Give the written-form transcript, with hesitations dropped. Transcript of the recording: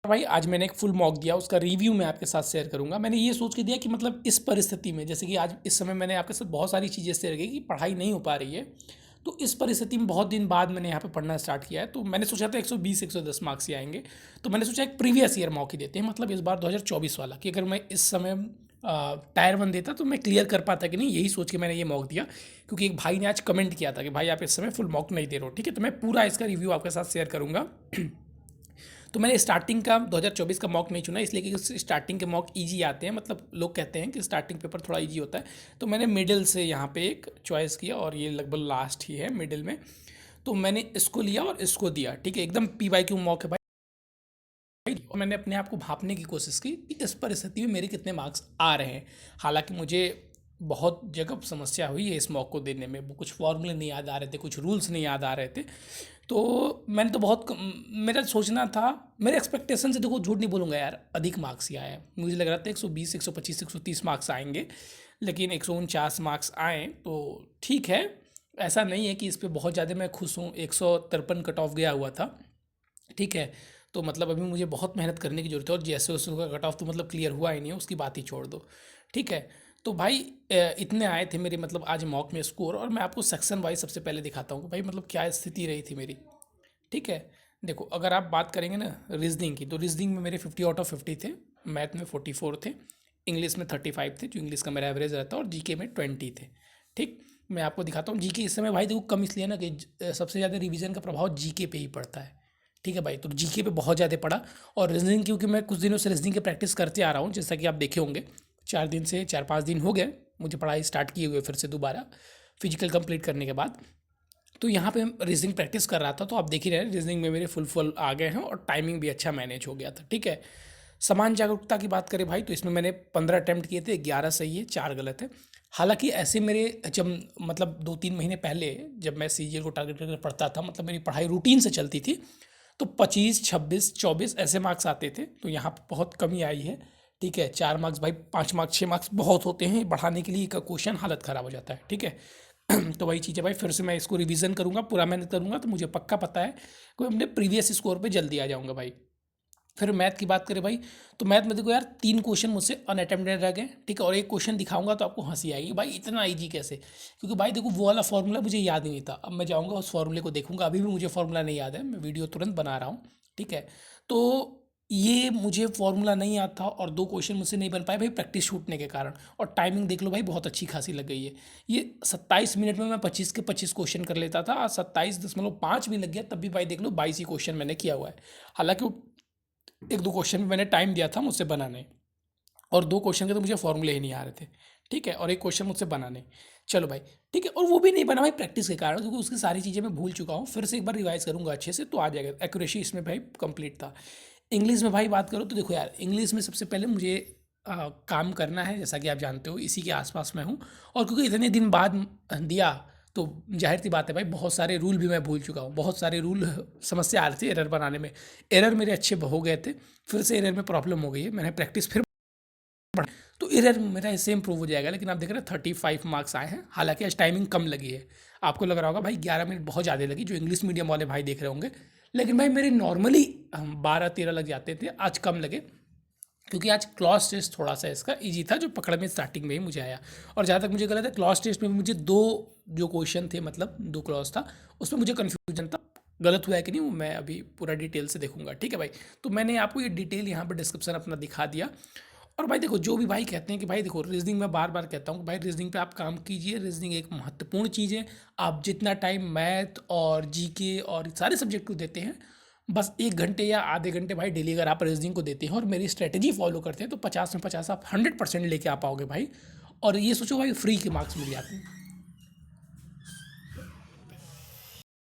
भाई आज मैंने एक फुल मॉक दिया, उसका रिव्यू मैं आपके साथ शेयर करूंगा। मैंने ये सोच के दिया कि मतलब इस परिस्थिति में, जैसे कि आज इस समय मैंने आपके साथ बहुत सारी चीज़ें शेयर की कि पढ़ाई नहीं हो पा रही है, तो इस परिस्थिति में बहुत दिन बाद मैंने यहाँ पे पढ़ना स्टार्ट किया है। तो मैंने सोचा था 120 110 मार्क्स ही आएंगे, तो मैंने सोचा एक प्रीवियस ईयर मॉक ही देते हैं, मतलब इस बार 2024 वाला, कि अगर मैं इस समय टायर वन देता तो मैं क्लियर कर पाता कि नहीं। यही सोच के मैंने ये मॉक दिया, क्योंकि एक भाई ने आज कमेंट किया था कि भाई आप इस समय फुल मॉक नहीं दे रहे हो। ठीक है, तो मैं पूरा इसका रिव्यू आपके साथ शेयर करूँगा। तो मैंने स्टार्टिंग का 2024 का मॉक नहीं चुना, इसलिए कि स्टार्टिंग के मॉक इजी आते हैं, मतलब लोग कहते हैं कि स्टार्टिंग पेपर थोड़ा इजी होता है। तो मैंने मिडिल से यहाँ पे एक चॉइस किया, और ये लगभग लास्ट ही है मिडिल में। तो मैंने इसको लिया और इसको दिया। ठीक है, एकदम PYQ मॉक है भाई। और मैंने अपने आप को भापने की कोशिश की कि इस परिस्थिति में मेरे कितने मार्क्स आ रहे हैं। हालांकि मुझे बहुत जगह समस्या हुई है इस मॉक को देने में, वो कुछ फॉर्मूले नहीं याद आ रहे थे, कुछ रूल्स नहीं याद आ रहे थे। तो मैंने तो मेरा सोचना था, मेरे एक्सपेक्टेशन से, देखो झूठ नहीं बोलूँगा यार, अधिक मार्क्स ही आए हैं। मुझे लग रहा था 120 125 130 मार्क्स आएंगे, लेकिन 149 मार्क्स आए तो ठीक है। ऐसा नहीं है कि इस पर बहुत ज़्यादा मैं खुश हूँ। 153 कट ऑफ गया हुआ था। ठीक है, तो मतलब अभी मुझे बहुत मेहनत करने की ज़रूरत है, और जैसे उसका कट ऑफ तो मतलब क्लियर हुआ ही नहीं है, उसकी बात ही छोड़ दो। ठीक है, तो भाई इतने आए थे मेरे मतलब आज मॉक में स्कोर। और मैं आपको सेक्शन वाइज सबसे पहले दिखाता हूँ कि भाई मतलब क्या स्थिति रही थी मेरी। ठीक है, देखो अगर आप बात करेंगे ना रीजनिंग की, तो रीजनिंग में मेरे 50/50 थे, मैथ में 44 थे, इंग्लिश में 35 थे, जो इंग्लिश का मेरा एवरेज रहता है, और जीके में 20 थे। ठीक, मैं आपको दिखाता हूँ जीके। इस समय भाई देखो कम इसलिए ना कि सबसे ज़्यादा रिवीजन का प्रभाव जीके पे ही पड़ता है। ठीक है भाई, तो जीके पे बहुत ज़्यादा पड़ा। और रीजनिंग, क्योंकि मैं कुछ दिनों से रीजनिंग की प्रैक्टिस करते आ रहा हूँ, जैसा कि आप देखे होंगे, 4 5 दिन हो गए मुझे पढ़ाई स्टार्ट किए हुए फिर से दोबारा, फिजिकल कंप्लीट करने के बाद। तो यहाँ पे रीजनिंग प्रैक्टिस कर रहा था, तो आप देख ही रहे हैं रीजनिंग में मेरे फुल आ गए हैं, और टाइमिंग भी अच्छा मैनेज हो गया था। ठीक है, समान जागरूकता की बात करें भाई, तो इसमें मैंने 15 अटैम्प्ट किए थे, 11 सही है, 4 गलत है। हालांकि ऐसे मेरे जब मतलब 2 3 महीने पहले जब मैं CGL को टारगेट करके पढ़ता था, मतलब मेरी पढ़ाई रूटीन से चलती थी, तो 25 26 24 ऐसे मार्क्स आते थे। तो यहाँ पर बहुत कमी आई है। ठीक है, 4 मार्क्स भाई, 5 मार्क्स 6 मार्क्स बहुत होते हैं बढ़ाने के लिए का क्वेश्चन, हालत ख़राब हो जाता है। ठीक है, तो वही चीज़ है भाई, फिर से मैं इसको रिवीजन करूँगा, पूरा मेहनत करूँगा, तो मुझे पक्का पता है कि अपने प्रीवियस स्कोर पे जल्दी आ जाऊँगा भाई। फिर मैथ की बात करें भाई, तो मैथ में देखो यार 3 क्वेश्चन मुझसे अनअटेम्प्टेड रह गए। ठीक है, और एक क्वेश्चन दिखाऊंगा तो आपको हंसी आएगी भाई, इतना ईजी कैसे। क्योंकि भाई देखो वो वाला फॉर्मूला मुझे याद ही नहीं था। अब मैं जाऊँगा उस फॉर्मूले को देखूंगा, अभी भी मुझे फॉर्मूला नहीं याद है, मैं वीडियो तुरंत बना रहा हूँ। ठीक है, तो ये मुझे फॉर्मूला नहीं याद था, और 2 क्वेश्चन मुझसे नहीं बन पाए भाई प्रैक्टिस छूटने के कारण। और टाइमिंग देख लो भाई, बहुत अच्छी खासी लग गई है। ये 27 मिनट में मैं 25 के 25 क्वेश्चन कर लेता था, आज 27.5 भी लग गया, तब भी भाई देख लो 22 ही क्वेश्चन मैंने किया हुआ है। हालांकि वो 1 2 क्वेश्चन में मैंने टाइम दिया था मुझसे बनाने, और 2 क्वेश्चन के तो मुझे फॉर्मूले ही नहीं आ रहे थे। ठीक है, और एक क्वेश्चन मुझसे बनाने। चलो भाई, ठीक है, और वो भी नहीं बना भाई प्रैक्टिस के कारण, क्योंकि उसकी सारी चीज़ें मैं भूल चुका हूँ। फिर से एक बार रिवाइज करूँगा अच्छे से, तो आ जाएगा। एक्यूरेसी इसमें भाई कंप्लीट था। इंग्लिश में भाई बात करो, तो देखो यार इंग्लिश में सबसे पहले मुझे काम करना है, जैसा कि आप जानते हो इसी के आसपास मैं हूँ। और क्योंकि इतने दिन बाद दिया, तो जाहिर सी बात है भाई, बहुत सारे रूल भी मैं भूल चुका हूँ, बहुत सारे रूल समस्या आ रही थी एरर बनाने में। एरर मेरे अच्छे हो गए थे, फिर से एरर में प्रॉब्लम हो गई है, मैंने प्रैक्टिस फिर बढ़ा, तो एरर मेरा इससे इम्प्रूव हो जाएगा। लेकिन आप देख रहे हैं 35 मार्क्स आए हैं, हालांकि आज टाइमिंग कम लगी है। आपको लग रहा होगा भाई 11 मिनट बहुत ज़्यादा लगी, जो इंग्लिश मीडियम वाले भाई देख रहे होंगे। लेकिन भाई मेरे नॉर्मली 12 13 लग जाते थे, आज कम लगे, क्योंकि आज क्लॉस टेस्ट थोड़ा सा इसका इजी था, जो पकड़ में स्टार्टिंग में ही मुझे आया। और जहाँ तक मुझे गलत है, क्लॉस टेस्ट में भी मुझे दो जो क्वेश्चन थे, मतलब 2 क्लॉस था, उसमें मुझे कन्फ्यूजन था। गलत हुआ है कि नहीं, वो मैं अभी पूरा डिटेल से देखूंगा। ठीक है भाई, तो मैंने आपको ये डिटेल यहाँ पर डिस्क्रिप्शन अपना दिखा दिया। और भाई देखो, जो भी भाई कहते हैं कि भाई देखो रीजनिंग, में बार बार कहता हूँ कि भाई रीजनिंग पे आप काम कीजिए। रीजनिंग एक महत्वपूर्ण चीज़ है। आप जितना टाइम मैथ और जीके और सारे सब्जेक्ट को देते हैं, बस 1 घंटे या आधे घंटे भाई डेली अगर आप रीजनिंग को देते हैं और मेरी स्ट्रेटेजी फॉलो करते हैं, तो 50 में 50 आप 100% लेके आ पाओगे भाई। और ये सोचो भाई, फ्री के मार्क्स मिल जाते हैं।